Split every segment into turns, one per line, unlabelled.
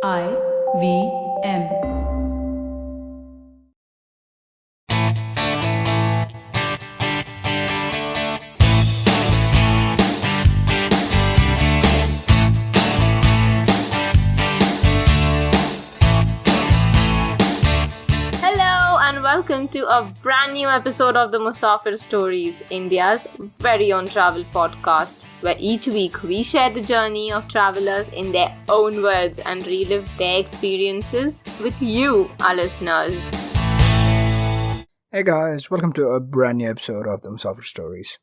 IVM.
Hello and welcome to a brand new episode of the Musafir Stories, India's very own travel podcast, where each week we share the journey of travelers in their own words and relive their experiences with you, our listeners.
Hey guys, welcome to a brand new episode of the Musafir Stories.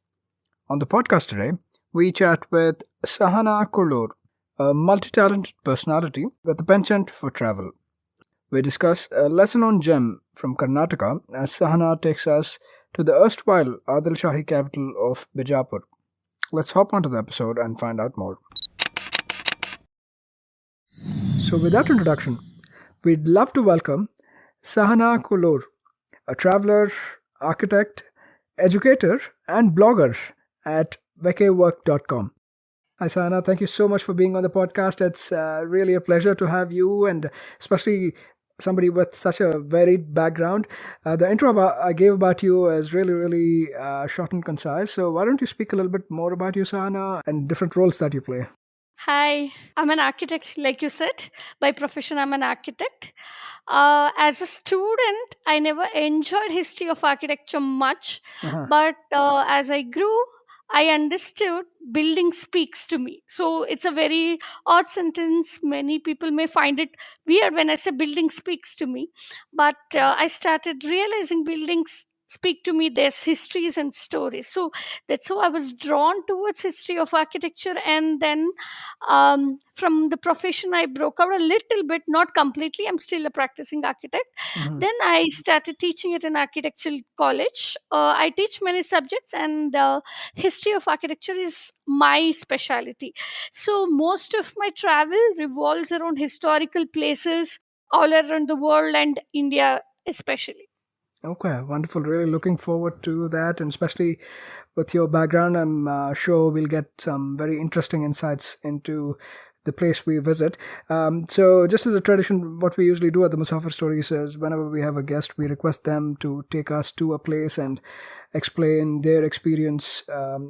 On the podcast today, we chat with Sahana Kulur, a multi-talented personality with a penchant for travel. We discuss a lesser-known gem from Karnataka as Sahana takes us to the erstwhile Adil Shahi capital of Bijapur. Let's hop onto the episode and find out more. So with that introduction, we'd love to welcome Sahana Kulur, a traveler, architect, educator, and blogger at vekwork.com. Hi, Sahana. Thank you so much for being on the podcast. It's really a pleasure to have you, and especially somebody with such a varied background. The intro I gave about you is really short and concise. So why don't you speak a little bit more about you, Sahana, and different roles that you play?
Hi, I'm an architect, like you said. By profession, I'm an architect. As a student, I never enjoyed history of architecture much,
Uh-huh.
but as I grew, I understood building speaks to me. So it's a very odd sentence. Many people may find it weird when I say building speaks to me, but I started realizing buildings speak to me. There's histories and stories. So that's how I was drawn towards history of architecture, and then from the profession I broke out a little bit, not completely. I'm still a practicing architect.
Mhm.
Then I started teaching at an architectural college. I teach many subjects, and history of architecture is my specialty. So most of my travel revolves around historical places all around the world and India especially.
Okay, wonderful. Really looking forward to that, and especially with your background, I'm sure we'll get some very interesting insights into the place we visit. So, just as a tradition, what we usually do at the Musafir Stories is whenever we have a guest, we request them to take us to a place and explain their experience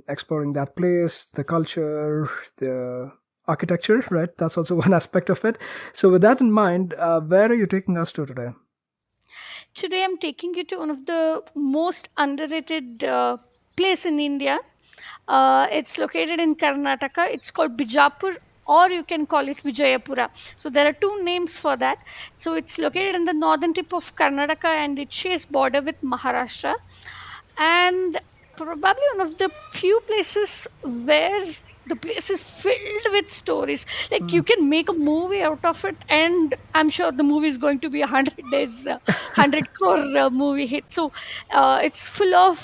exploring that place, the culture, the architecture, right? That's also one aspect of it. So, with that in mind, where are you taking us to today?
Today I'm taking you to one of the most underrated place in India. It's located in Karnataka. It's called Bijapur, or you can call it Vijayapura. So there are two names for that. So it's located in the northern tip of Karnataka, and it shares border with Maharashtra. And probably one of the few places where the place is filled with stories. Like you can make a movie out of it, and I'm sure the movie is going to be 100 days, 100 crore movie hit. So it's full of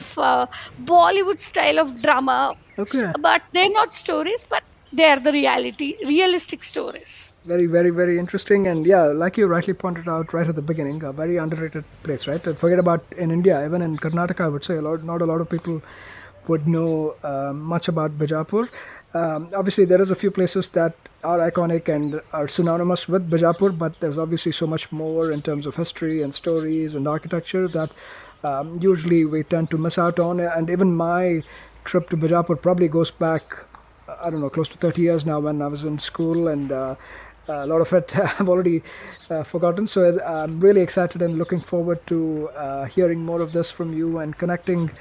Bollywood style of drama,
Okay.
but they're not stories, but they are the realistic stories.
Very interesting. And yeah, like you rightly pointed out right at the beginning, a very underrated place, right? Forget about in India, even in Karnataka, I would say not a lot of people would know much about Bijapur. Obviously, there is a few places that are iconic and are synonymous with Bijapur, but there's obviously so much more in terms of history and stories and architecture that usually we tend to miss out on. And even my trip to Bijapur probably goes back, I don't know, close to 30 years now when I was in school, and a lot of it I've already forgotten. So I'm really excited and looking forward to hearing more of this from you and connecting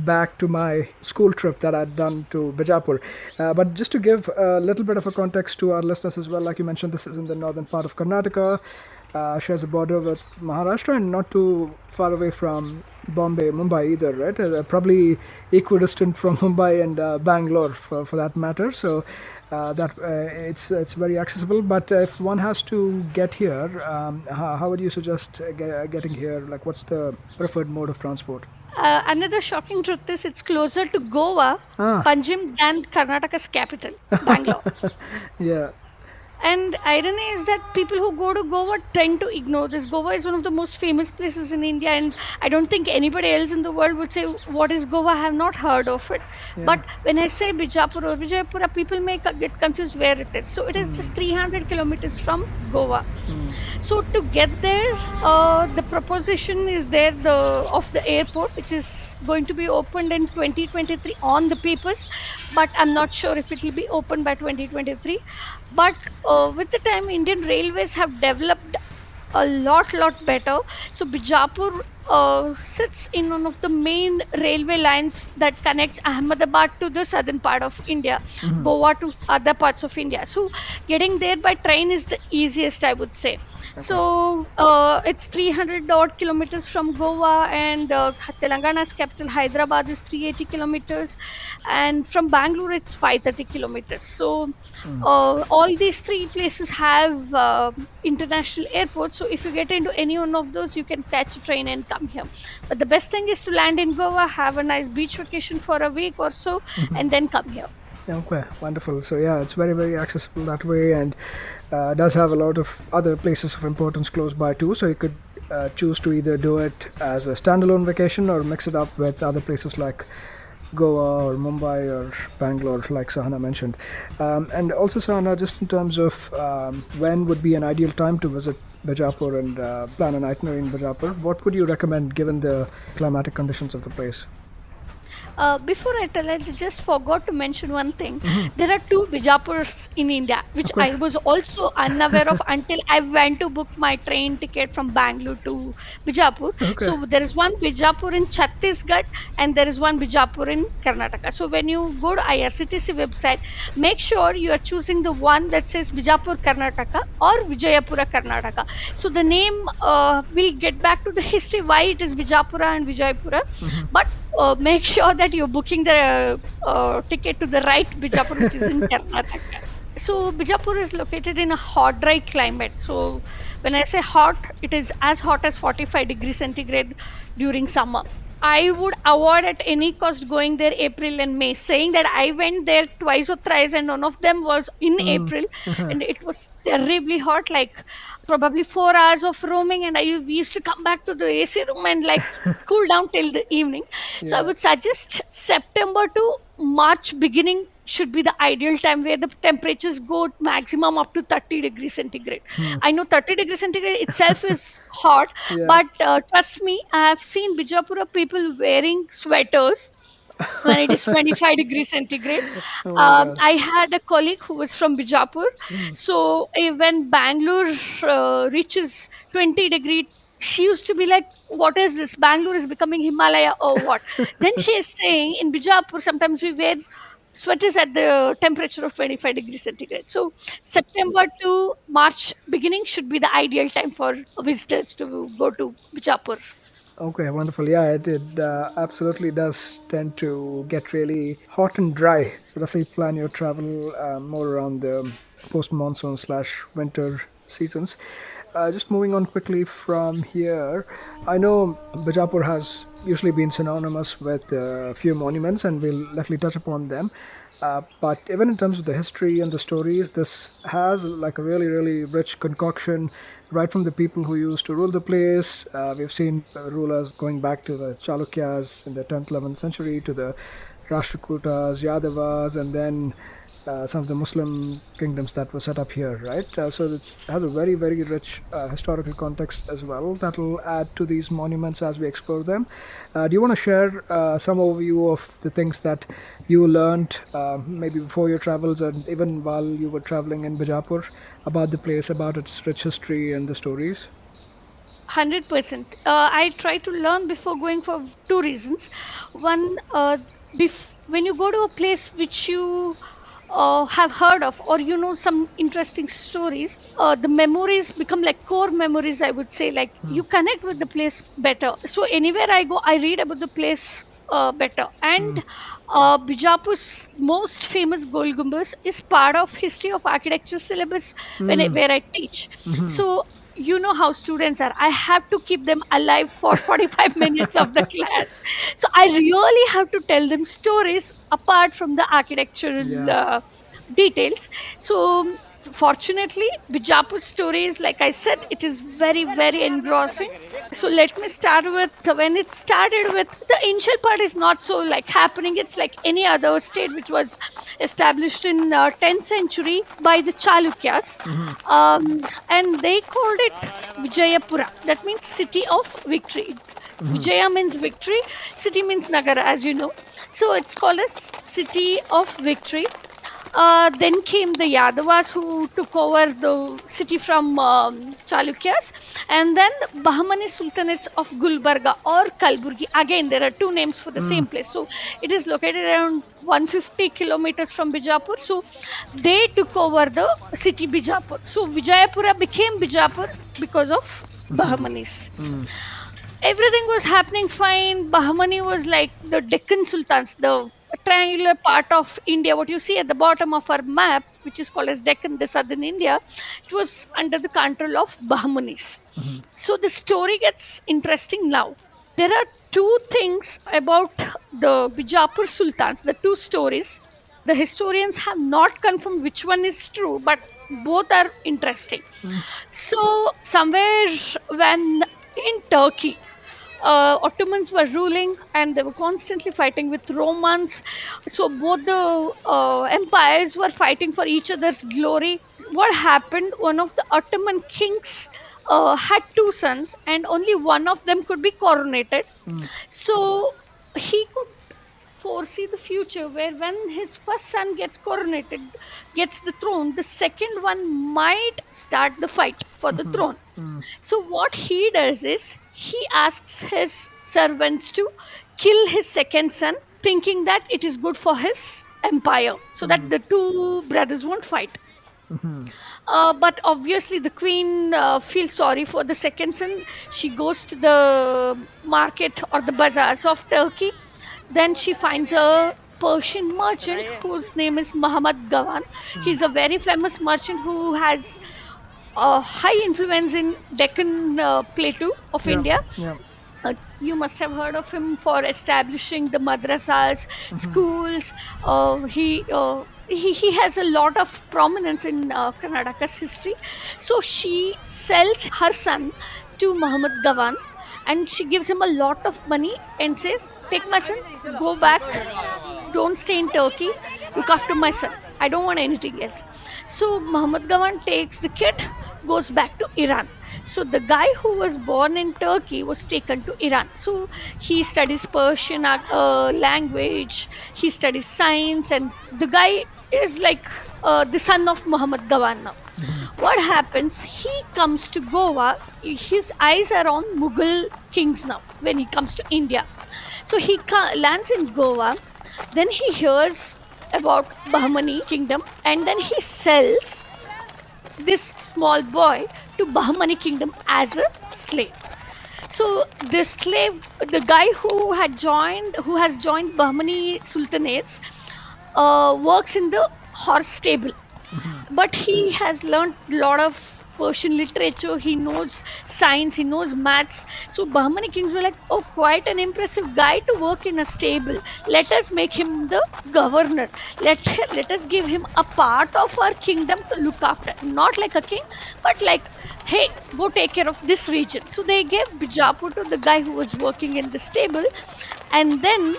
back to my school trip that I'd done to Bijapur. But just to give a little bit of a context to our listeners as well, like you mentioned, this is in the northern part of Karnataka. Shares a border with Maharashtra and not too far away from Bombay, Mumbai either, right? Probably equidistant from Mumbai and Bangalore for that matter. So that it's very accessible. But if one has to get here, how would you suggest getting here? Like, what's the preferred mode of transport?
Another shocking truth is it's closer to Goa,
Ah,
Panjim, than Karnataka's capital, Bangalore.
yeah.
And irony is that people who go to Goa tend to ignore this. Goa is one of the most famous places in India, and I don't think anybody else in the world would say, "What is Goa?" I have not heard of it.
Yeah.
But when I say Bijapur or Vijayapura, people may get confused where it is. So it is just 300 kilometers from Goa. So to get there, the proposition is there of the airport, which is going to be opened in 2023 on the papers, but I'm not sure if it will be opened by 2023. But with the time, Indian Railways have developed a lot better. So Bijapur sits in one of the main railway lines that connects Ahmedabad to the southern part of India, Goa to other parts of India. So getting there by train is the easiest, I would say. So it's 300 odd kilometers from Goa, and Telangana's capital Hyderabad is 380 kilometers, and from Bangalore it's 530 kilometers. So all these three places have international airports. So if you get into any one of those, you can catch a train and come here. But the best thing is to land in Goa, have a nice beach vacation for a week or so, and then come here.
Okay, wonderful. So yeah, it's very, very accessible that way, and does have a lot of other places of importance close by too. So you could choose to either do it as a standalone vacation or mix it up with other places like Goa or Mumbai or Bangalore, like Sahana mentioned. And also, Sahana, just in terms of when would be an ideal time to visit Bijapur and plan an itinerary in Bijapur, what would you recommend given the climatic conditions of the place?
Before I tell, I just forgot to mention one thing. There are two Bijapurs in India, which
Okay.
I was also unaware of until I went to book my train ticket from Bangalore to Bijapur.
Okay.
So there is one Bijapur in Chhattisgarh and there is one Bijapur in Karnataka. So when you go to IRCTC website, make sure you are choosing the one that says Bijapur Karnataka or Vijayapura Karnataka. So the name will get back to the history why it is Bijapura and Vijayapura, but make sure that you're booking the ticket to the right Bijapur, which is in Karnataka. So Bijapur is located in a hot, dry climate. So when I say hot, it is as hot as 45 degrees centigrade during summer. I would avoid at any cost going there April and May, saying that I went there twice or thrice and none of them was in April, and it was terribly hot, like probably 4 hours of roaming, and we used to come back to the AC room and like cool down till the evening. So I
Yeah.
would suggest September to March beginning should be the ideal time where the temperatures go maximum up to 30 degrees centigrade. I know 30 degrees centigrade itself is hot,
Yeah.
but trust me, I have seen Bijapura people wearing sweaters when it is 25 degrees centigrade.
Oh my God.
I had a colleague who was from Bijapur. So when Bangalore reaches 20 degree, she used to be like, "What is this? Bangalore is becoming Himalaya or what?" Then she is saying, in Bijapur, sometimes we wear sweaters at the temperature of 25 degrees centigrade. So September to March beginning should be the ideal time for visitors to go to Bijapur.
Okay, wonderful. Yeah, it absolutely does tend to get really hot and dry. So definitely plan your travel more around the post-monsoon slash winter seasons. Just moving on quickly from here, I know Bijapur has usually been synonymous with a few monuments, and we'll definitely touch upon them. But even in terms of the history and the stories, this has like a really, really rich concoction right from the people who used to rule the place. We've seen rulers going back to the Chalukyas in the 10th, 11th century, to the Rashtrakutas, Yadavas, and then some of the Muslim kingdoms that were set up here, right? So it has a very, very rich historical context as well that will add to these monuments as we explore them. Do you want to share some overview of the things that you learned maybe before your travels and even while you were traveling in Bijapur about the place, about its rich history and the stories?
100%. I try to learn before going for two reasons. One, when you go to a place which you have heard of, or you know some interesting stories, the memories become like core memories, I would say. Like you connect with the place better. So anywhere I go, I read about the place better. And Bijapur's most famous Gol Gumbaz is part of history of architecture syllabus where I teach. So you know how students are. I have to keep them alive for 45 minutes of the class. So I really have to tell them stories apart from the architectural
Yeah.
details. So fortunately, Bijapur's story is, like I said, it is very, very engrossing. So let me start with when it started with the initial part is not so like happening. It's like any other state which was established in 10th century by the Chalukyas, and they called it Vijayapura. That means city of victory. Vijaya means victory. City means Nagara, as you know. So it's called as city of victory. Then came the Yadavas who took over the city from Chalukyas, and then the Bahamani Sultanates of Gulbarga or Kalburgi. Again, there are two names for the same place. So it is located around 150 kilometers from Bijapur. So they took over the city Bijapur. So Vijayapura became Bijapur because of Bahamanis. Everything was happening fine. Bahamani was like the Deccan Sultans, the triangular part of India. What you see at the bottom of our map, which is called as Deccan, the southern India, it was under the control of Bahamanis. So the story gets interesting now. There are two things about the Bijapur Sultans, the two stories. The historians have not confirmed which one is true, but both are interesting. So, somewhere when in Turkey, Ottomans were ruling and they were constantly fighting with Romans. So both the empires were fighting for each other's glory. What happened? One of the Ottoman kings had two sons, and only one of them could be coronated. So he could foresee the future where when his first son gets coronated, gets the throne, the second one might start the fight for the throne. So what he does is he asks his servants to kill his second son, thinking that it is good for his empire, so that the two brothers won't fight. But obviously, the queen feels sorry for the second son. She goes to the market or the bazaars of Turkey. Then she finds a Persian merchant whose name is Mohammed Gawan. He's a very famous merchant who has a high influence in Deccan plateau of India.
Yeah.
You must have heard of him for establishing the madrasas, schools. He has a lot of prominence in Karnataka's history. So she sells her son to Muhammad Gawan, and she gives him a lot of money and says, "Take my son, go back, don't stay in Turkey, look after my son. I don't want anything else." So Muhammad Gawan takes the kid, goes back to Iran. So the guy who was born in Turkey was taken to Iran. So he studies Persian language, he studies science, and the guy is like the son of Muhammad Gawan now. What happens? He comes to Goa. His eyes are on Mughal kings now when he comes to India. So he lands in Goa. Then he hears about Bahamani kingdom, and then he sells this small boy to Bahamani kingdom as a slave. So this slave, the guy who has joined Bahamani Sultanates, works in the horse stable. But he has learned a lot of Persian literature, he knows science, he knows maths. So Bahamani kings were like, "Oh, quite an impressive guy to work in a stable. Let us make him the governor. Let us give him a part of our kingdom to look after. Not like a king, but like, hey, go take care of this region." So they gave Bijapur to the guy who was working in the stable. And then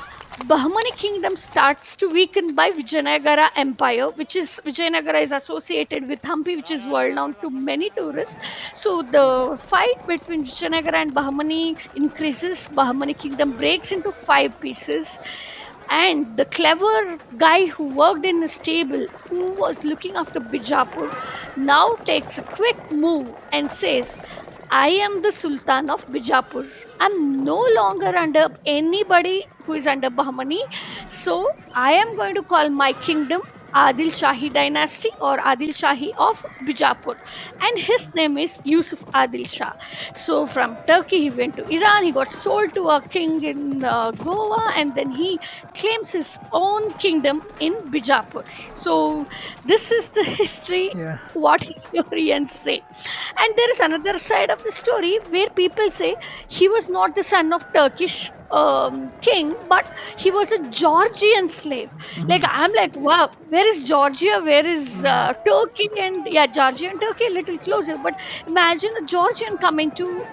Bahamani kingdom starts to weaken by Vijayanagara empire, which is Vijayanagara is associated with Hampi, which is world known to many tourists. So the fight between Vijayanagara and Bahamani increases. Bahamani kingdom breaks into 5 pieces. And the clever guy who worked in the stable, who was looking after Bijapur, now takes a quick move and says, "I am the Sultan of Bijapur. I'm no longer under anybody who is under Bahamani. So I am going to call my kingdom Adil Shahi dynasty or Adil Shahi of Bijapur." And his name is Yusuf Adil Shah. So from Turkey, he went to Iran, he got sold to a king in Goa, and then he claims his own kingdom in Bijapur. So this is the history, what historians say. And there is another side of the story where people say he was not the son of Turkish king, but he was a Georgian slave. Like, I'm like, wow, where is Georgia? Where is Turkey? And yeah, Georgia and Turkey a little closer, but imagine a Georgian coming to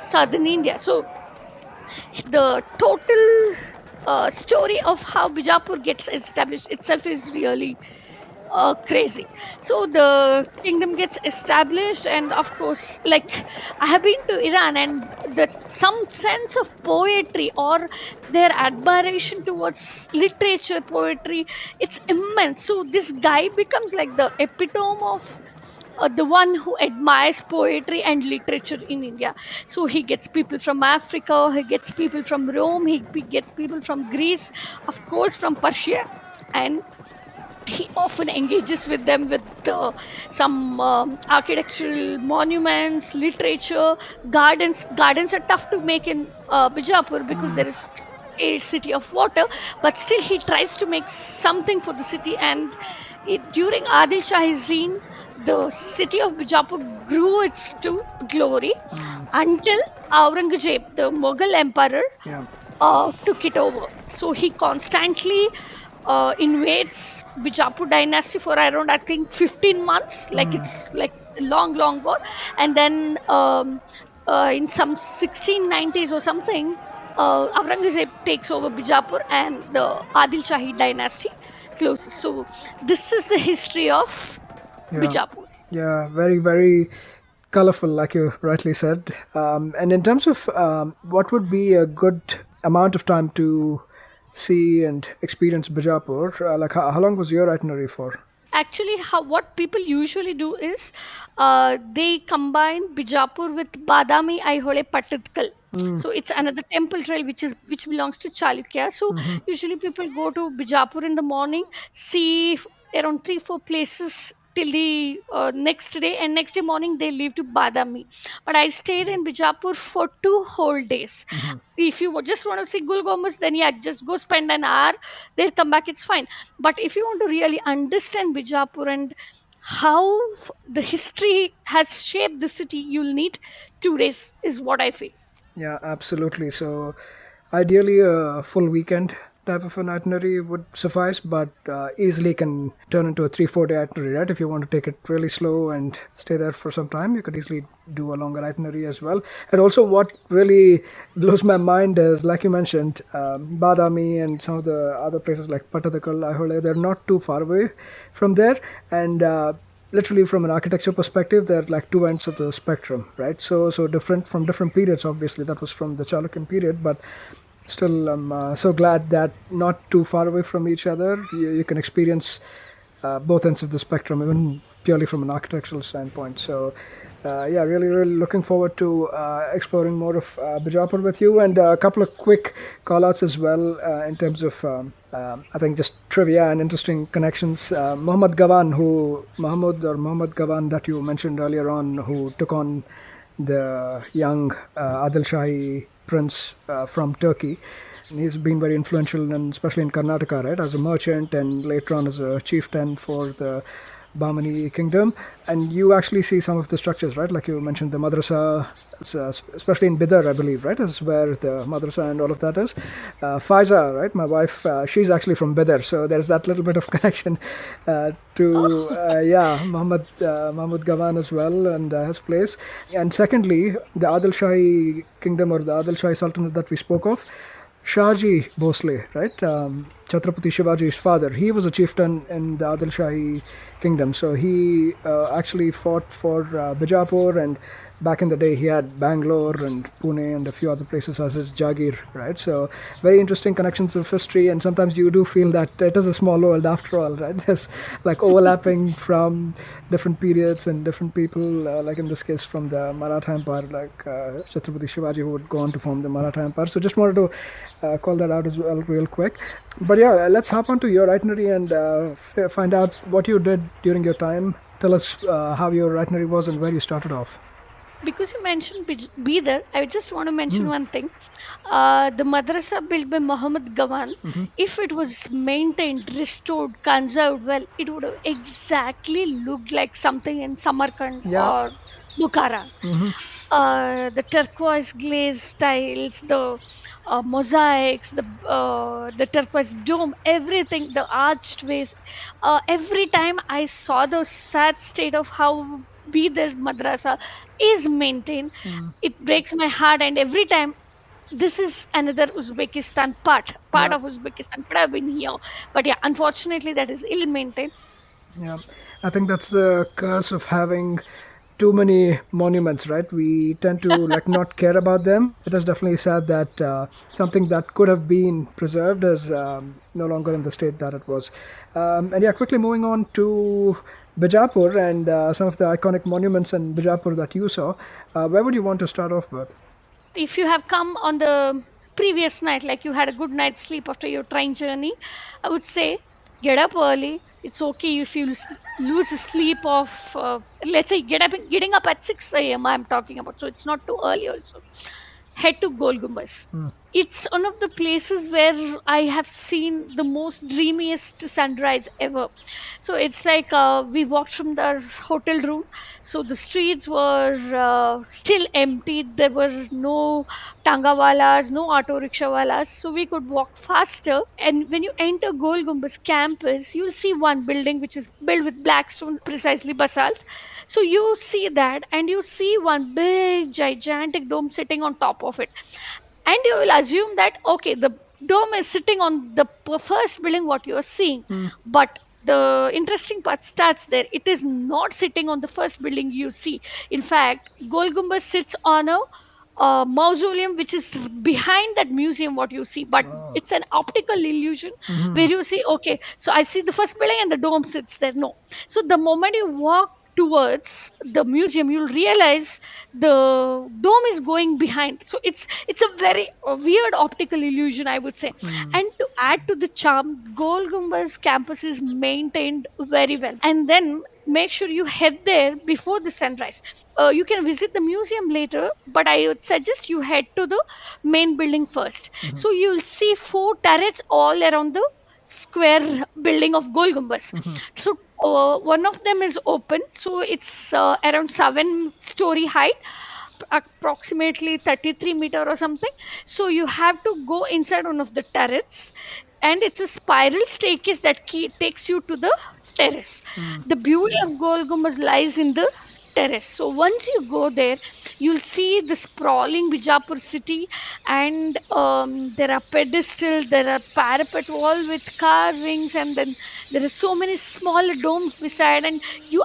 southern India. So the total story of how Bijapur gets established itself is really crazy. So the kingdom gets established, and of course, like, I have been to Iran, and the some sense of poetry or their admiration towards literature, poetry, it's immense. So this guy becomes like the epitome of the one who admires poetry and literature in India. So he gets people from Africa, he gets people from Rome, he gets people from Greece, of course, from Persia, and he often engages with them with some architectural monuments, literature, gardens. Gardens are tough to make in Bijapur because there is a city of water, but still he tries to make something for the city. And during Adil Shahi's reign, the city of Bijapur grew its to glory until Aurangzeb, the Mughal emperor,
Yeah.
took it over. So he constantly invades Bijapur dynasty for around, I think, 15 months. Like, it's like a long, long war. And then in some 1690s or something, Aurangzeb takes over Bijapur and the Adil Shahi dynasty closes. So this is the history of
Yeah.
Bijapur.
Yeah, very, very colorful, like you rightly said. And in terms of what would be a good amount of time to see and experience Bijapur, like how long was your itinerary for?
Actually, what people usually do is they combine Bijapur with Badami Aihole Patadkal. So it's another temple trail which belongs to Chalukya. So usually people go to Bijapur in the morning, see around 3-4 places till the next day, and next day morning they leave to Badami. But I stayed in Bijapur for 2 whole days. If you just want to see Gol Gumbaz, then yeah, just go spend an hour there, come back, it's fine. But if you want to really understand Bijapur and how the history has shaped the city, you'll need 2 days, is what I feel.
Yeah, absolutely. So, ideally, a full weekend type of an itinerary would suffice, but easily can turn into a 3-4 day itinerary, right? If you want to take it really slow and stay there for some time, you could easily do a longer itinerary as well. And also, what really blows my mind is, like you mentioned, Badami and some of the other places like Patadakal, Aihole, they're not too far away from there. And literally from an architecture perspective, they're like two ends of the spectrum, right? So different from different periods. Obviously, that was from the Chalukyan period, but still, I'm so glad that not too far away from each other, you can experience both ends of the spectrum, even purely from an architectural standpoint. So, yeah, really, really looking forward to exploring more of Bijapur with you, and a couple of quick call-outs as well in terms of, I think, just trivia and interesting connections. Mohammed Gavan that you mentioned earlier on, who took on the young Adil Shahi prince from Turkey. And he's been very influential, and especially in Karnataka, right, as a merchant and later on as a chieftain for the Bahamani kingdom. And you actually see some of the structures, right? Like you mentioned, the madrasa, especially in Bidar, I believe, right? Is where the madrasa and all of that is. Faiza, right? My wife, she's actually from Bidar, so there's that little bit of connection to, yeah, Muhammad Gavan as well, and his place. And secondly, the Adil Shahi kingdom, or the Adil Shahi Sultanate that we spoke of, Shahji Bhosle, right? Chhatrapati Shivaji's father. He was a chieftain in the Adil Shahi kingdom. So he actually fought for Bijapur, and back in the day he had Bangalore and Pune and a few other places as his Jagir, right? So very interesting connections of history, and sometimes you do feel that it is a small world after all, right? There's like overlapping from different periods and different people, like in this case from the Maratha Empire, like Chhatrapati Shivaji, who would go on to form the Maratha Empire. So just wanted to call that out as well real quick. But yeah, let's hop onto your itinerary and find out what you did during your time. Tell us how your itinerary was and where you started off.
Because you mentioned Bidar, I just want to mention one thing. The madrasa built by Mohammed Gavan, if it was maintained, restored, conserved well, it would have exactly looked like something in Samarkand
Yeah.
or Bukhara. the turquoise glaze tiles, the mosaics, the turquoise dome, everything, the arched ways. Every time I saw the sad state of how be the madrasa is maintained, it breaks my heart. And every time, this is another Uzbekistan part
Yeah,
of Uzbekistan could have been here, but yeah, unfortunately, that is ill maintained.
yeah. I think that's the curse of having too many monuments, right? We tend to like not care about them. It is definitely sad that something that could have been preserved is no longer in the state that it was. And yeah, quickly moving on to Bijapur and some of the iconic monuments in Bijapur that you saw. Where would you want to start off with?
If you have come on the previous night, like you had a good night's sleep after your train journey, I would say get up early. It's okay if you lose sleep of, let's say, getting up at 6 a.m. I'm talking about, so it's not too early also. Head to Gol Gumbaz. It's one of the places where I have seen the most dreamiest sunrise ever. So it's like, we walked from the hotel room. So the streets were still empty. There were no tangawalas, no auto rickshawalas. So we could walk faster. And when you enter Gol Gumbaz campus, you'll see one building which is built with black stones, precisely basalt. So you see that, and you see one big gigantic dome sitting on top of it, and you will assume that okay, the dome is sitting on the first building what you are seeing, but the interesting part starts there. It is not sitting on the first building you see. In fact, Gol Gumbaz sits on a mausoleum which is behind that museum what you see, but it's an optical illusion where you see okay, so I see the first building and the dome sits there. No, so the moment you walk towards the museum, you'll realize the dome is going behind. So it's a very weird optical illusion, I would say. And to add to the charm, Gol Gumbaz campus is maintained very well. And then make sure you head there before the sunrise. You can visit the museum later, but I would suggest you head to the main building first. So you'll see four turrets all around the square building of Gol Gumbaz. So one of them is open, so it's around 7-story height, approximately 33-meter or something. So you have to go inside one of the turrets, and it's a spiral staircase that takes you to the terrace. The beauty of Gol Gumbaz lies in the terrace. So once you go there, you'll see the sprawling Bijapur city, and there are pedestals, there are parapet wall with carvings, and then there are so many smaller domes beside, and you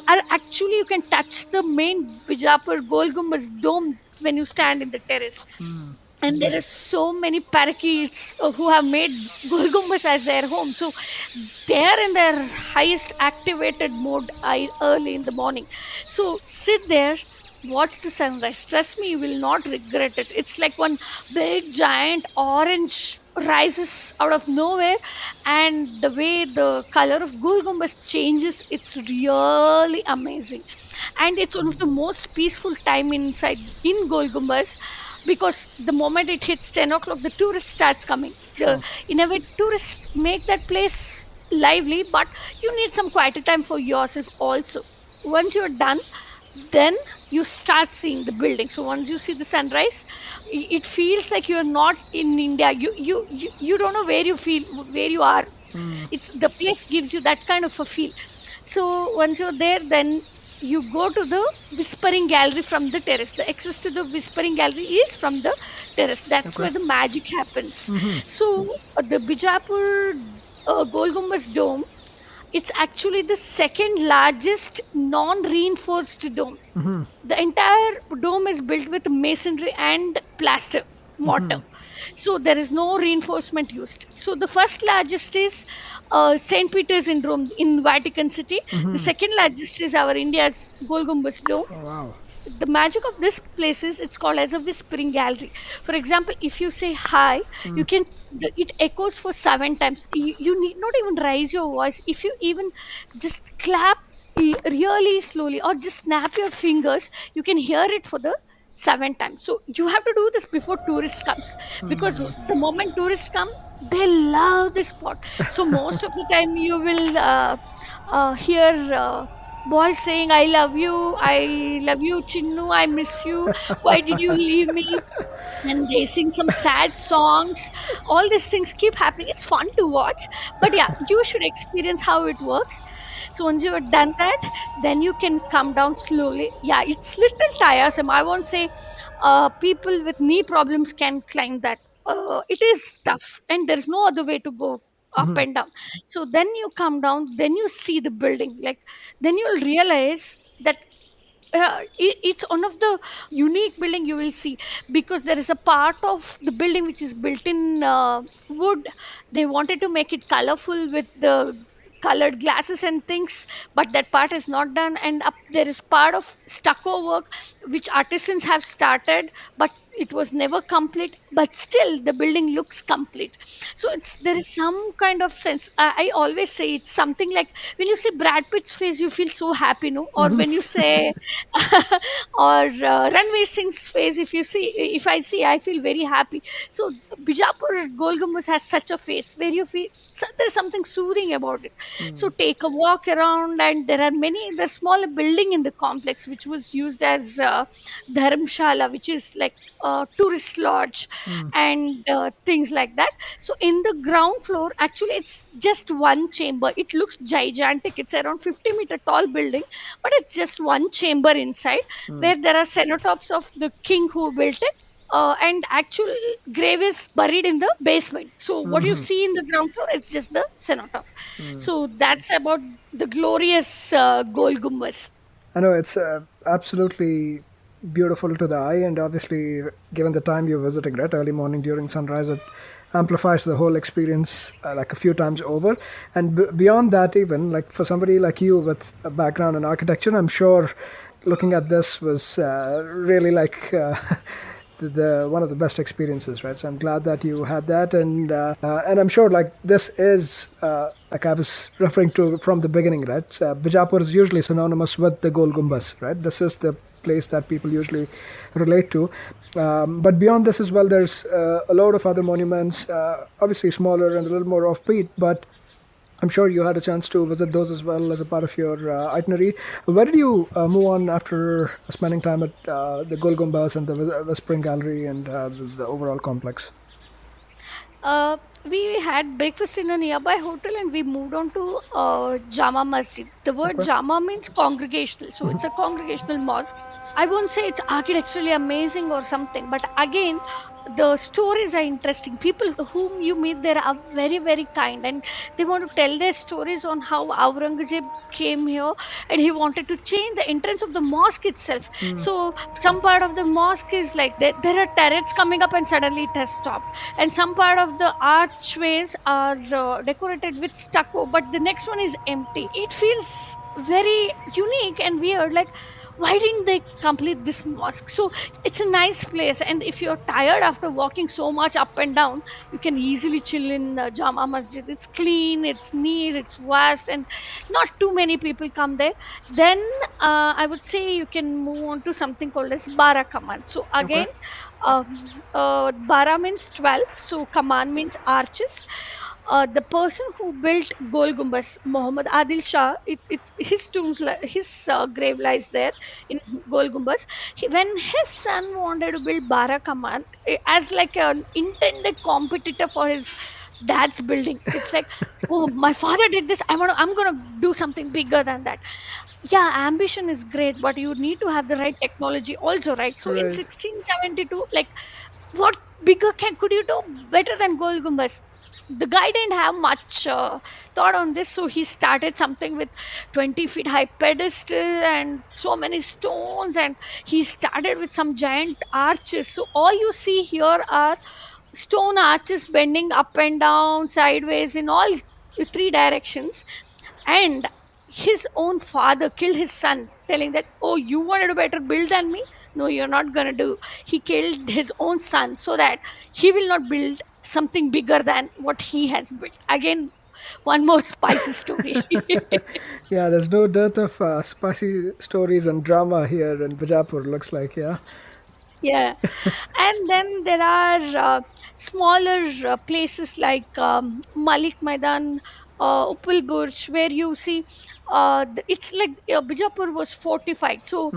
can touch the main Bijapur Gol Gumbaz dome when you stand in the terrace. And there are so many parakeets who have made Gol Gumbaz as their home. So they are in their highest activated mode early in the morning. So sit there, watch the sunrise. Trust me, you will not regret it. It's like one big giant orange rises out of nowhere, and the way the color of Gol Gumbaz changes, it's really amazing. And it's one of the most peaceful time inside in Gol Gumbaz, because the moment it hits 10 o'clock, the tourist starts coming. In a way, tourists make that place lively, but you need some quieter time for yourself also. Once you're done, then you start seeing the building. So once you see the sunrise, it feels like you're not in India. You don't know where you are. It's the place gives you that kind of a feel. So once you're there, then you go to the whispering gallery from the terrace. The access to the whispering gallery is from the terrace. That's where the magic happens. So the Bijapur Gol Gumbaz dome, it's actually the second largest non-reinforced dome. The entire dome is built with masonry and plaster mortar. So there is no reinforcement used. So the first largest is St. Peter's in Rome, in Vatican City. The second largest is our India's Gol Gumbaz dome.
Oh, wow.
The magic of this place is it's called as a whispering gallery. For example, if you say hi, you can it echoes for 7 times. You need not even raise your voice. If you even just clap really slowly or just snap your fingers, you can hear it for the 7 times. So you have to do this before tourist comes, because the moment tourists come, they love this spot. So most of the time you will hear boys saying, I love you, Chinnu, I miss you, why did you leave me? And they sing some sad songs. All these things keep happening. It's fun to watch, but yeah, you should experience how it works. So once you have done that, then you can come down slowly. Yeah, it's little tiresome. I won't say people with knee problems can climb that. It is tough, and there's no other way to go up and down. So then you come down, then you see the building. Like then you'll realize that it's one of the unique building you will see, because there is a part of the building which is built in wood. They wanted to make it colorful with the colored glasses and things, but that part is not done. And up there is part of stucco work which artisans have started, but it was never complete, but still the building looks complete. So it's there is some kind of sense. I always say it's something like when you see Brad Pitt's face, you feel so happy, no? Or when you say or Ranveer Singh's face, if I see, I feel very happy. So Bijapur Gol Gumbaz has such a face where you feel there's something soothing about it. So take a walk around, and there are many the smaller building in the complex which was used as dharamshala, which is like tourist lodge and things like that. So in the ground floor, actually, it's just one chamber. It looks gigantic. It's around 50-meter tall building, but it's just one chamber inside where there are cenotaphs of the king who built it. And actual grave is buried in the basement. So what you see in the ground floor is just the cenotaph. So that's about the glorious Gol Gumbaz.
I know it's absolutely beautiful to the eye, and obviously, given the time you're visiting, right, early morning during sunrise, it amplifies the whole experience like a few times over. And beyond that, even like for somebody like you with a background in architecture, I'm sure looking at this was really like. The one of the best experiences, right? So I'm glad that you had that, and I'm sure like this is like I was referring to from the beginning, right? Bijapur is usually synonymous with the Gol Gumbaz, right? This is the place that people usually relate to. But beyond this as well, there's a lot of other monuments, obviously smaller and a little more offbeat, but I'm sure you had a chance to visit those as well as a part of your itinerary. Where did you move on after spending time at the Gol Gumbaz and the West Spring Gallery and the overall complex?
We had breakfast in a nearby hotel and we moved on to Jama Masjid. The word
Okay.
Jama means congregational, so it's a congregational mosque. I won't say it's architecturally amazing or something, but again, the stories are interesting. People whom you meet there are very, very kind, and they want to tell their stories on how Aurangzeb came here and he wanted to change the entrance of the mosque itself. So, some part of the mosque is like there are turrets coming up and suddenly it has stopped, and some part of the archways are decorated with stucco, but the next one is empty. It feels very unique and weird. Like, why didn't they complete this mosque? So it's a nice place, and if you're tired after walking so much up and down, you can easily chill in Jama Masjid. It's clean, it's neat, it's vast, and not too many people come there. Then I would say you can move on to something called as Bara Kaman. So
Okay.
again, Bara means 12, so Kaman means arches. The person who built Gol Gumbaz, Mohammed Adil Shah, it's his his grave lies there in Gol Gumbaz. When his son wanted to build Bara Kaman as like an intended competitor for his dad's building, it's like, oh, my father did this. I'm gonna do something bigger than that. Yeah, ambition is great, but you need to have the right technology also, right? So in
Right.
1672, like, what bigger could you do better than Gol Gumbaz? The guy didn't have much thought on this, so he started something with 20 feet high pedestal and so many stones, and he started with some giant arches. So all you see here are stone arches bending up and down, sideways, in all three directions. And his own father killed his son, telling that, oh, you wanted to better build than me? No, you're not gonna do. He killed his own son so that he will not build something bigger than what he has built. Again, one more spicy story.
Yeah, there's no dearth of spicy stories and drama here in Bijapur, looks like, yeah.
Yeah. And then there are smaller places like Malik Maidan, Upal Burj, where you see it's like Bijapur was fortified, so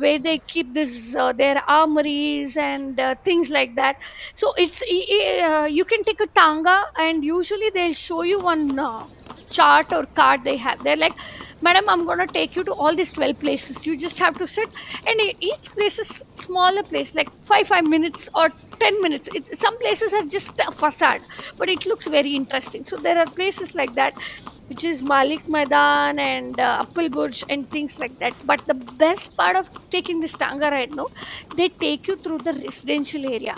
where they keep this their armories and things like that. So you can take a tanga, and usually they'll show you one chart or card they have. They're like, "Madam, I'm gonna take you to all these 12 places. You just have to sit." And each place is smaller place, like five minutes or 10 minutes. Some places are just a facade, but it looks very interesting. So there are places like that, which is Malik Maidan and Appal Burj and things like that. But the best part of taking this Tanga ride, no, they take you through the residential area.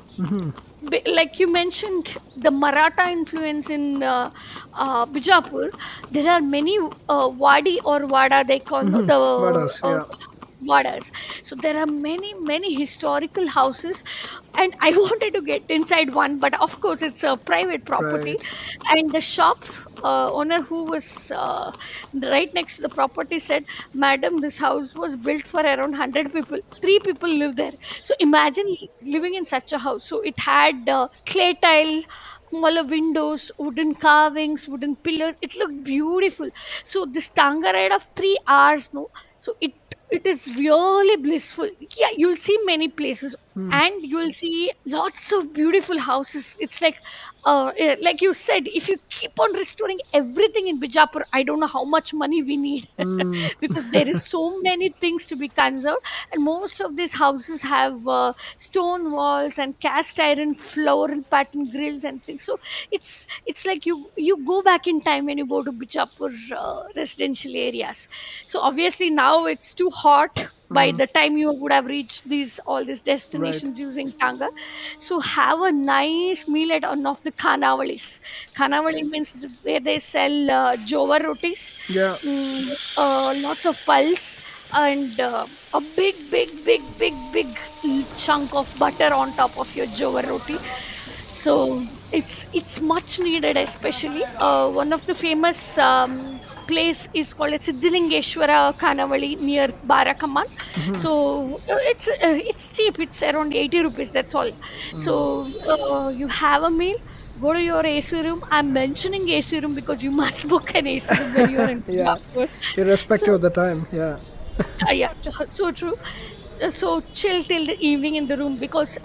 Like you mentioned, the Maratha influence in Bijapur, there are many wadi or wada, they call the
Vadas, yeah.
wadas. So there are many historical houses, and I wanted to get inside one, but of course it's a private property.
Right.
And the shop owner who was right next to the property said, "Madam, this house was built for around 100 people. 3 people live there." So imagine living in such a house. So it had clay tile, smaller windows, wooden carvings, wooden pillars. It looked beautiful. So this tanga ride of 3 hours, no. So it is really blissful. Yeah, you'll see many places, and you'll see lots of beautiful houses. It's like you said, if you keep on restoring everything in Bijapur, I don't know how much money we need because there is so many things to be conserved, and most of these houses have stone walls and cast iron floral pattern grills and things. So it's like you go back in time when you go to Bijapur residential areas. So obviously now it's too hot by the time you would have reached all these
Right.
destinations using Tanga. So have a nice meal at one of the Khanavalis. Khanavali means where they sell jowar rotis,
Yeah.
lots of pulse, and a big chunk of butter on top of your jowar roti. So it's much needed, especially one of the famous place is called as Siddhilingeshwara Kanavali near Barakaman. So it's cheap. It's around 80 rupees. That's all. So you have a meal. Go to your AC room. I'm mentioning AC room because you must book an AC room when you're in
Yeah.
Bijapur.
Irrespective
So
of the time. Yeah.
yeah, so true. So chill till the evening in the room because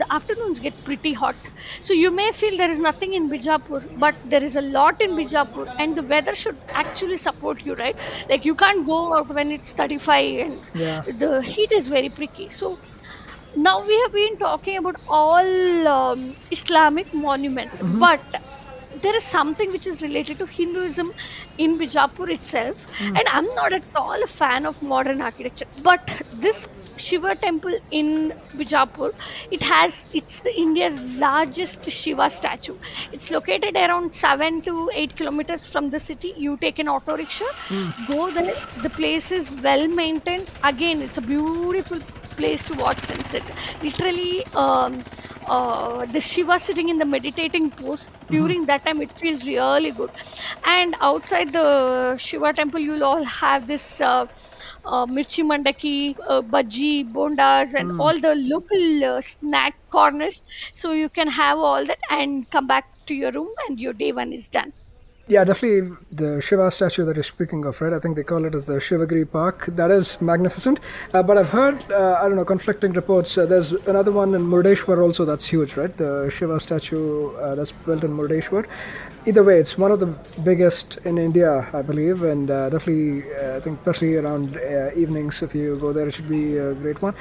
the afternoons get pretty hot. So you may feel there is nothing in Bijapur, but there is a lot in Bijapur, and the weather should actually support you, right? Like you can't go out when it's 35
Yeah.
and the heat is very pricky. So now we have been talking about all Islamic monuments, but there is something which is related to Hinduism in Bijapur itself, and I'm not at all a fan of modern architecture. But this Shiva temple in Bijapur, it's the India's largest Shiva statue. It's located around 7 to 8 kilometers from the city. You take an auto rickshaw, go there. The place is well maintained. Again, it's a beautiful place to watch sunset. Literally, the Shiva sitting in the meditating pose during that time, it feels really good. And outside the Shiva temple, you'll all have this mirchi mandaki, bhaji, bondas, and all the local snack corners. So you can have all that and come back to your room, and your day one is done.
Yeah, definitely the Shiva statue that you're speaking of, right? I think they call it as the Shivagiri Park. That is magnificent. But I've heard, I don't know, conflicting reports. There's another one in Murdeshwar also that's huge, right? The Shiva statue that's built in Murdeshwar. Either way, it's one of the biggest in India, I believe, and definitely, I think, especially around evenings, if you go there, it should be a great one.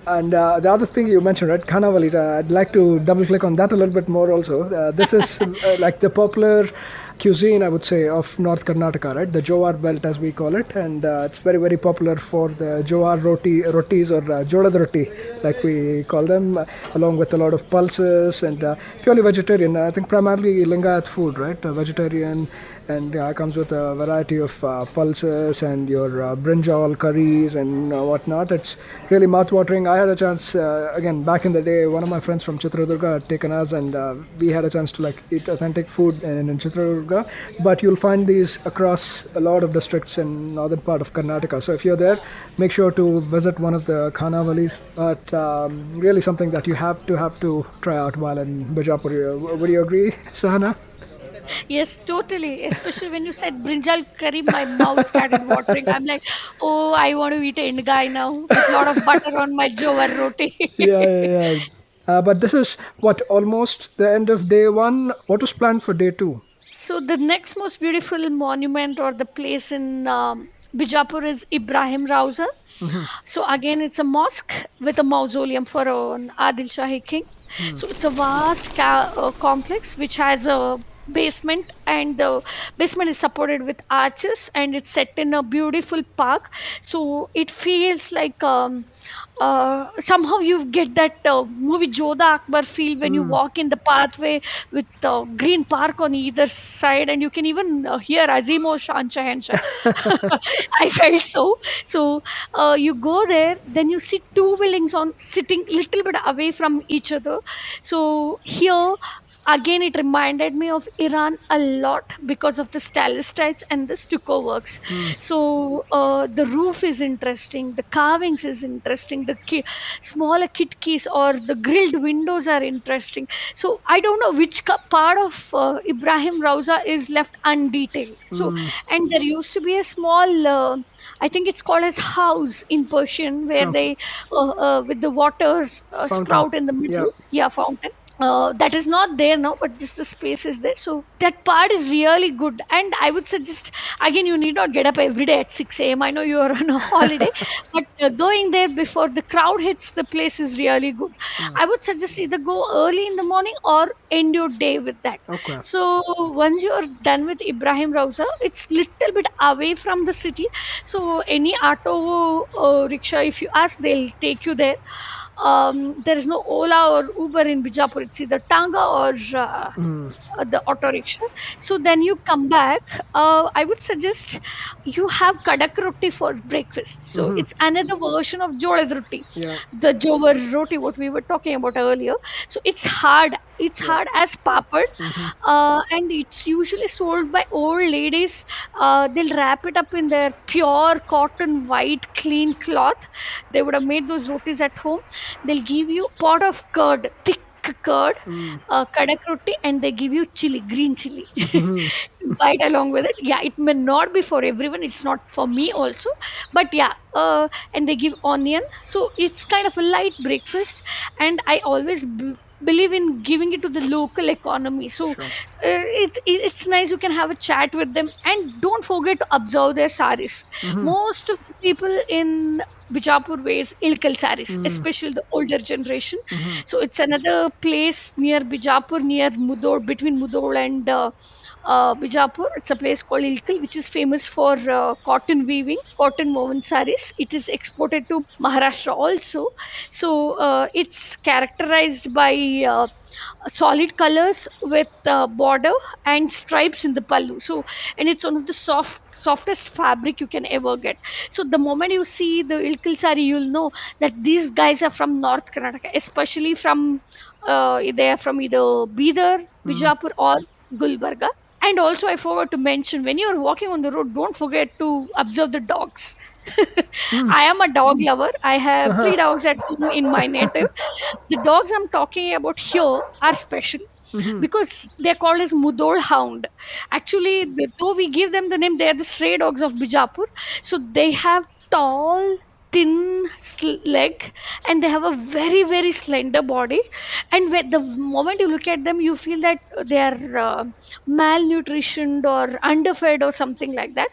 And the other thing you mentioned, right, Kanavalis, I'd like to double click on that a little bit more also. This is like the popular cuisine, I would say, of North Karnataka, right? The Jowar belt, as we call it. And it's very popular for the Jowar rotis or Jodad roti, like we call them, along with a lot of pulses and purely vegetarian. I think primarily Lingayat food, right? Vegetarian, and comes with a variety of pulses and your brinjal curries and whatnot. It's really mouth-watering. I had a chance, again, back in the day, one of my friends from Chitradurga had taken us, and we had a chance to like eat authentic food in Chitradurga. But you'll find these across a lot of districts in northern part of Karnataka. So if you're there, make sure to visit one of the Khanavalis. But really something that you have to try out while in Bijapur. Would you agree, Sahana?
Yes, totally. Especially when you said brinjal curry, my mouth started watering. I'm like, oh, I want to eat an guy now with a lot of butter on my jowar roti.
Yeah, yeah, yeah. But this is what, almost the end of day one. What was planned for day two?
So the next most beautiful monument or the place in Bijapur is Ibrahim Rauza. So again, it's a mosque with a mausoleum for an Adil Shahi king. So it's a vast complex which has a basement, and the basement is supported with arches, and it's set in a beautiful park. So it feels like somehow you get that movie Jodha Akbar feel when you walk in the pathway with green park on either side, and you can even hear Azimo Shan Shahenshah. I felt so. So you go there, then you see two buildings on sitting little bit away from each other. So here again it reminded me of Iran a lot because of the stalactites and the stucco works. So the roof is interesting, the carvings is interesting, the smaller kitkies or the grilled windows are interesting. So I don't know which part of Ibrahim Rauza is left undetailed. So, and there used to be a small I think it's called as house in Persian, where
Sure.
they with the water
Fountain.
sprout in the
Yeah.
middle. Yeah, fountain. That is not there now, but just the space is there. So that part is really good, and I would suggest, again, you need not get up every day at 6 a.m. I know you are on a holiday, but going there before the crowd hits the place is really good. I would suggest either go early in the morning or end your day with that.
Okay.
So once you are done with Ibrahim Rauza, it's little bit away from the city. So any auto rickshaw, if you ask, they'll take you there. There is no Ola or Uber in Bijapur. It's either Tanga or the auto rickshaw. So then you come back. I would suggest you have kadak roti for breakfast. So it's another version of jolad roti,
Yeah.
the jowar roti, what we were talking about earlier. So it's hard. It's
Yeah.
hard as papad, and it's usually sold by old ladies. They'll wrap it up in their pure cotton, white, clean cloth. They would have made those rotis at home. They'll give you pot of curd, thick curd, kadak roti, and they give you chili, green chili, to bite along with it. Yeah, it may not be for everyone. It's not for me also, but yeah. And they give onion, so it's kind of a light breakfast. And I always believe in giving it to the local economy. So
Sure.
it's nice. You can have a chat with them, and don't forget to observe their saris. Most of the people in Bijapur wears ilkal saris, especially the older generation. So it's another place near Bijapur, near Mudor, between Mudor and Bijapur. It's a place called Ilkal, which is famous for cotton weaving, cotton woven saris. It is exported to Maharashtra also. So it's characterized by solid colors with border and stripes in the pallu. So, and it's one of the softest fabric you can ever get. So the moment you see the ilkil sari, you'll know that these guys are from North Karnataka, especially from they are from either Bidar, Bijapur, or Gulbarga. And also, I forgot to mention, when you're walking on the road, don't forget to observe the dogs. I am a dog lover. I have three dogs at home in my native. The dogs I'm talking about here are special because they're called as Mudol Hound. Actually, though we give them the name, they are the stray dogs of Bijapur. So they have tall, thin leg, and they have a very, very slender body. And when the moment you look at them, you feel that they are malnutritioned or underfed or something like that.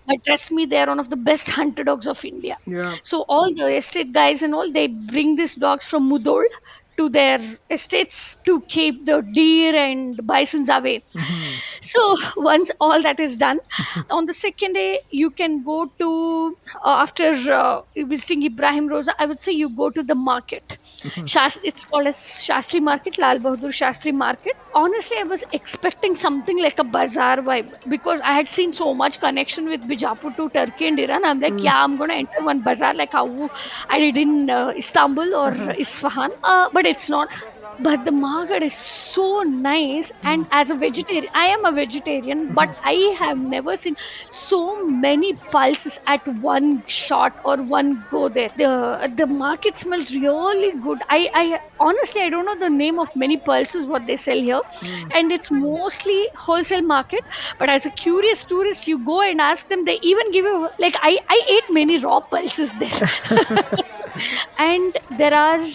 But trust me, they are one of the best hunter dogs of India.
Yeah.
So all the estate guys and all, they bring these dogs from Mudol to their estates to keep the deer and bisons away. So once all that is done, on the second day you can go to after visiting Ibrahim Rosa, I would say you go to the market. It's called as Shastri Market, Lal Bahadur Shastri Market. Honestly, I was expecting something like a bazaar vibe because I had seen so much connection with Bijapur to Turkey and Iran. I'm like, yeah, I'm gonna enter one bazaar like how I did in Istanbul or Isfahan, but it's not. but the market is so nice. And as a vegetarian, I am a vegetarian, but I have never seen so many pulses at one shot or one go there. The market smells really good. I honestly, I don't know the name of many pulses what they sell here, and it's mostly wholesale market. But as a curious tourist, you go and ask them, they even give you, like, I ate many raw pulses there. And there are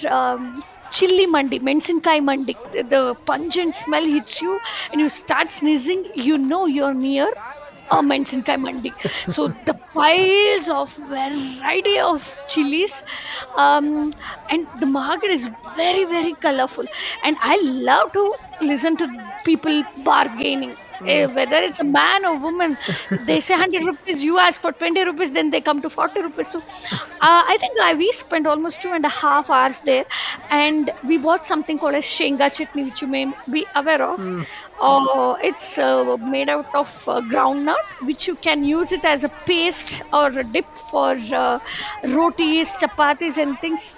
chili mandi, mensinkai mandi. The pungent smell hits you and you start sneezing, you know you're near a mensinkai mandi. So the piles of variety of chilies, and the market is very, very colorful. And I love to listen to people bargaining. Whether it's a man or woman, they say 100 rupees, you ask for 20 rupees, then they come to 40 rupees. So I think we spent almost 2.5 hours there, and we bought something called as shenga chutney, which you may be aware of. It's made out of groundnut, which you can use it as a paste or a dip for rotis, chapatis, and things.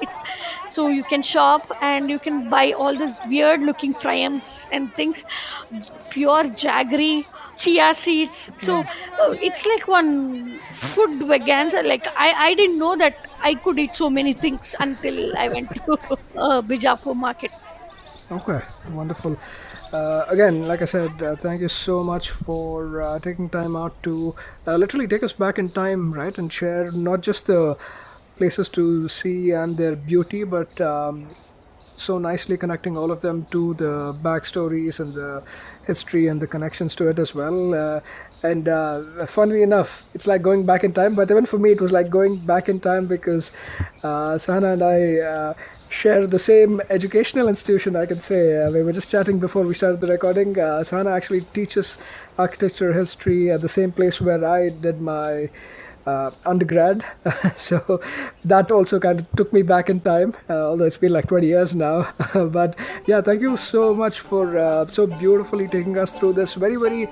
So you can shop and you can buy all these weird looking fryams and things, pure jaggery, chia seeds. So it's like one food veganza. Like I didn't know that I could eat so many things until I went to Bijapur market.
Okay, wonderful. Again, like I said, thank you so much for taking time out to literally take us back in time, right, and share not just the places to see and their beauty, but so nicely connecting all of them to the backstories and the history and the connections to it as well. And funnily enough, it's like going back in time, but even for me, it was like going back in time because Sahana and I share the same educational institution, I can say. We were just chatting before we started the recording. Sahana actually teaches architecture history at the same place where I did my undergrad. So that also kind of took me back in time, although it's been like 20 years now. But yeah, thank you so much for so beautifully taking us through this very, very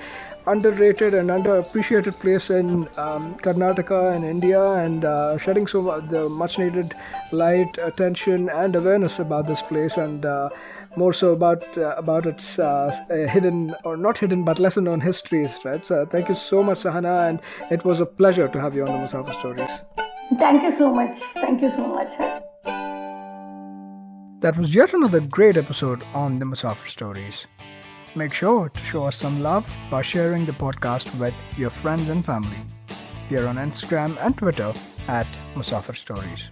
underrated and underappreciated place in Karnataka and India, and shedding the much needed light, attention, and awareness about this place, and more so about its hidden, or not hidden, but lesser known histories, right? So thank you so much, Sahana, and it was a pleasure to have you on the Musafir Stories.
Thank you so much. Thank you so much.
That was yet another great episode on the Musafir Stories. Make sure to show us some love by sharing the podcast with your friends and family. We are on Instagram and Twitter at Musafir Stories.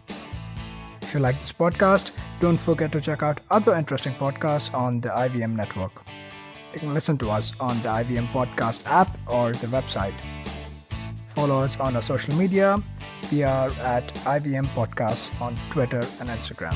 If you like this podcast, don't forget to check out other interesting podcasts on the IVM network. You can listen to us on the IVM podcast app or the website. Follow us on our social media. We are at IVM Podcasts on Twitter and Instagram.